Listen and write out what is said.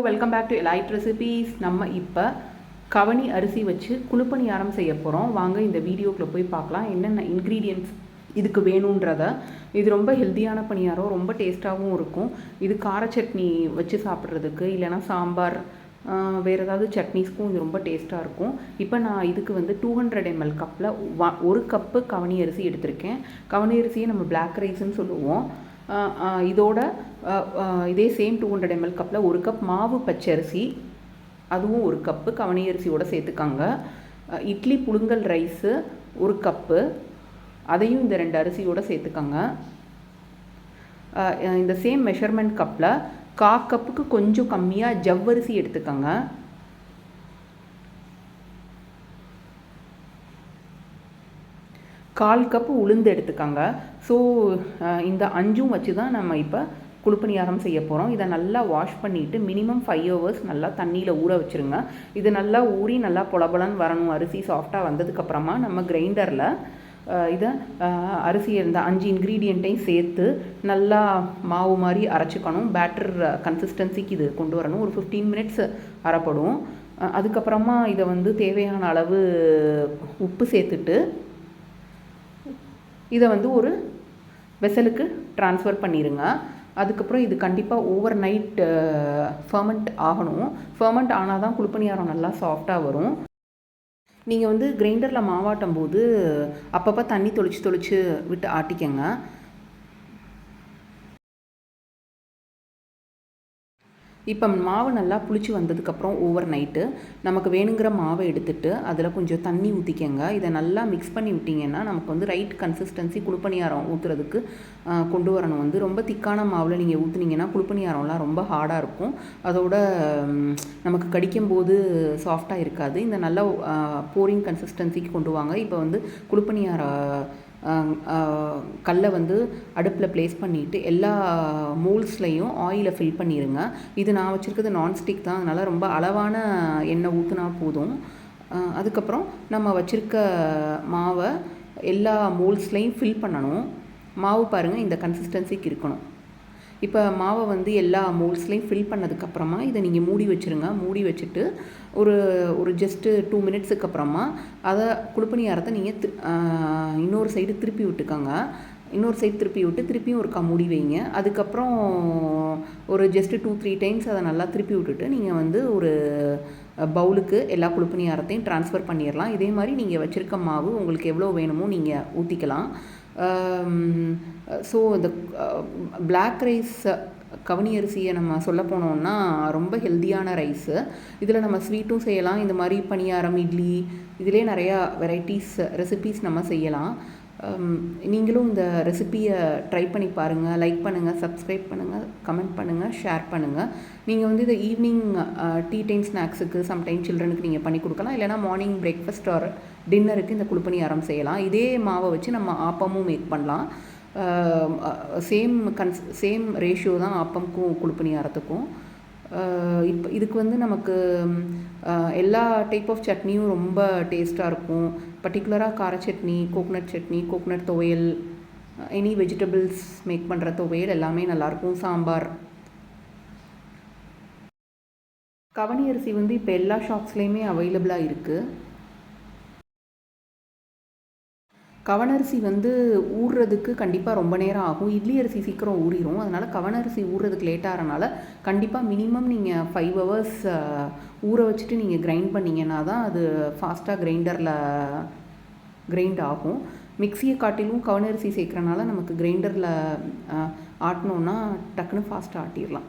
Welcome back to elite recipes. நம்ம இப்போ கவனி அரிசி வச்சு குழுப்பணியாரம் செய்ய போகிறோம். வாங்க இந்த வீடியோக்குள்ளே போய் பார்க்கலாம் என்னென்ன இன்க்ரீடியன்ட்ஸ் இதுக்கு வேணுன்றத. இது ரொம்ப ஹெல்த்தியான பணியாரம், ரொம்ப டேஸ்ட்டாகவும் இருக்கும். இது கார சட்னி வச்சு சாப்பிட்றதுக்கு, இல்லைனா சாம்பார், வேறு ஏதாவது சட்னிஸ்க்கும் இது ரொம்ப டேஸ்ட்டாக இருக்கும். இப்போ நான் இதுக்கு வந்து 200 ml கப்பில் 1 கப்பு கவனி அரிசி எடுத்திருக்கேன். கவனி அரிசியை நம்ம பிளாக் ரைஸ்ன்னு சொல்லுவோம். இதோட இதே சேம் 200 ml கப்பில் 1 கப் மாவு பச்சரிசி, அதுவும் 1 கப்பு கவனி அரிசியோடு சேர்த்துக்காங்க. இட்லி புழுங்கல் ரைஸு 1 கப்பு, அதையும் இந்த 2 அரிசியோடு சேர்த்துக்காங்க. இந்த சேம் மெஷர்மெண்ட் கப்பில் 1/4 கப்புக்கு கொஞ்சம் கம்மியாக ஜவ்வரிசி எடுத்துக்கோங்க. கால் கப்பு உளுந்து எடுத்துக்கோங்க. ஸோ இந்த 5 வச்சு தான் நம்ம இப்போ குழுப்பணியாரம் செய்ய போகிறோம். இதை நல்லா வாஷ் பண்ணிவிட்டு மினிமம் 5 hours நல்லா தண்ணியில் ஊற வச்சுருங்க. இது நல்லா ஊறி நல்லா பொலபலன்னு வரணும். அரிசி சாஃப்டாக வந்ததுக்கப்புறமா நம்ம கிரைண்டரில் இதை அரிசி இந்த 5 இன்க்ரீடியண்ட்டையும் சேர்த்து நல்லா மாவு மாதிரி அரைச்சிக்கணும். பேட்டர் கன்சிஸ்டன்சிக்கு இது கொண்டு வரணும். ஒரு 15 minutes அரைப்படும். அதுக்கப்புறமா இதை வந்து தேவையான அளவு உப்பு சேர்த்துட்டு இதை வந்து ஒரு வெசலுக்கு ட்ரான்ஸ்ஃபர் பண்ணிடுங்க. அதுக்கப்புறம் இது கண்டிப்பாக ஓவர் நைட் ஃபெர்மெண்ட் ஆகணும். ஃபெர்மெண்ட் ஆனால் தான் குழுப்பணியாரம் நல்லா சாஃப்டாக வரும். நீங்கள் வந்து கிரைண்டரில் மாவாட்டும் போது அப்பப்போ தண்ணி தொளிச்சு விட்டு ஆட்டிக்கங்க. இப்போ மாவு நல்லா புளிச்சு வந்ததுக்கப்புறம் ஓவர் நைட்டு நமக்கு வேணுங்கிற மாவை எடுத்துகிட்டு அதில் கொஞ்சம் தண்ணி ஊற்றிக்கங்க. இதை நல்லா மிக்ஸ் பண்ணி விட்டிங்கன்னா நமக்கு வந்து ரைட் கன்சிஸ்டன்சி குழுப்பணியாரம் ஊற்றுறதுக்கு கொண்டு வரணும். வந்து ரொம்ப திக்கான மாவில் நீங்கள் ஊற்றுனீங்கன்னா குழுப்பணியாரம்லாம் ரொம்ப ஹார்டாக இருக்கும். அதோட நமக்கு கடிக்கும்போது சாஃப்டாக இருக்காது. இந்த நல்ல போரிங் கன்சிஸ்டன்சிக்கு கொண்டு வாங்க. இப்போ வந்து குழுப்பணியார கல்லை வந்து அடுப்பில் ப்ளேஸ் பண்ணிவிட்டு எல்லா மோல்ஸ்லையும் ஆயிலை ஃபில் பண்ணிடுங்க. இது நான் வச்சுருக்கிறது நான்ஸ்டிக் தான், அதனால் ரொம்ப அளவான எண்ணெய் ஊற்றினா போதும். அதுக்கப்புறம் நம்ம வச்சுருக்க மாவை எல்லா மோல்ஸ்லையும் ஃபில் பண்ணணும். மாவு பாருங்கள் இந்த கன்சிஸ்டன்சிக்கு இருக்கணும். இப்போ மாவை வந்து எல்லா மோல்ஸ்லையும் ஃபில் பண்ணதுக்கப்புறமா இதை நீங்கள் மூடி வச்சுருங்க. மூடி வச்சுட்டு ஒரு ஜஸ்ட்டு 2 minutesக்கு அப்புறமா அதை குழுப்பணியாரத்தை நீங்கள் இன்னொரு சைடு திருப்பி விட்டுக்கோங்க. இன்னொரு சைடு திருப்பி விட்டு திருப்பியும் ஒரு மூடி வைங்க. அதுக்கப்புறம் ஒரு ஜஸ்ட்டு 2-3 times அதை நல்லா திருப்பி விட்டுட்டு நீங்கள் வந்து ஒரு பவுலுக்கு எல்லா குழுப்பணியாரத்தையும் ட்ரான்ஸ்ஃபர் பண்ணிடலாம். இதே மாதிரி நீங்கள் வச்சுருக்க மாவு உங்களுக்கு எவ்வளோ வேணுமோ நீங்கள் ஊற்றிக்கலாம். ஸோ இந்த பிளாக் ரைஸ் கவனி அரிசியை நம்ம சொல்ல போனோம்னா ரொம்ப ஹெல்த்தியான ரைஸு. இதில் நம்ம ஸ்வீட்டும் செய்யலாம். இந்த மாதிரி பணியாரம், இட்லி, இதிலே நிறையா வெரைட்டிஸ் ரெசிபீஸ் நம்ம செய்யலாம். நீங்களும் இந்த ரெசிப்பியை ட்ரை பண்ணி பாருங்கள். லைக் பண்ணுங்கள், சப்ஸ்கிரைப் பண்ணுங்கள், கமெண்ட் பண்ணுங்கள், ஷேர் பண்ணுங்கள். நீங்கள் வந்து இதை ஈவினிங் டீ டைம் ஸ்நாக்ஸுக்கு சம்டைம் சில்ட்ரனுக்கு நீங்கள் பண்ணி கொடுக்கலாம். இல்லைனா மார்னிங் பிரேக்ஃபாஸ்ட் ஆர் டின்னருக்கு இந்த குழுப்பணியாரம் செய்யலாம். இதே மாவை வச்சு நம்ம ஆப்பமும் மேக் பண்ணலாம். சேம் ரேஷியோ தான் ஆப்பமுக்கும் குழுப்பணியாரத்துக்கும். இப்போ இதுக்கு வந்து நமக்கு எல்லா டைப் ஆஃப் சட்னியும் ரொம்ப டேஸ்ட்டாக இருக்கும். பர்டிகுலராக கார சட்னி, கோகனட் சட்னி, கோகனட் துவையல், எனி வெஜிடபிள்ஸ் மேக் பண்ணுற துவையல் எல்லாமே நல்லாயிருக்கும். சாம்பார். கவனி அரிசி வந்து இப்போ எல்லா ஷாப்ஸ்லேயுமே அவைலபிளாக இருக்குது. கவனரிசி வந்து ஊறுறதுக்கு கண்டிப்பாக ரொம்ப நேரம் ஆகும். இட்லி அரிசி சீக்கிரம் ஊறிடும். அதனால் கவனரிசி ஊறுறதுக்கு லேட்டாகிறனால கண்டிப்பாக மினிமம் நீங்கள் 5 hours ஊற வச்சுட்டு நீங்கள் கிரைண்ட் பண்ணிங்கன்னா தான் அது ஃபாஸ்ட்டாக கிரைண்ட் ஆகும். மிக்சியை காட்டிலும் கவனரிசி சேர்க்குறனால நமக்கு கிரைண்டரில் ஆட்டினோன்னா டக்குன்னு ஃபாஸ்ட்டாக ஆட்டிடலாம்.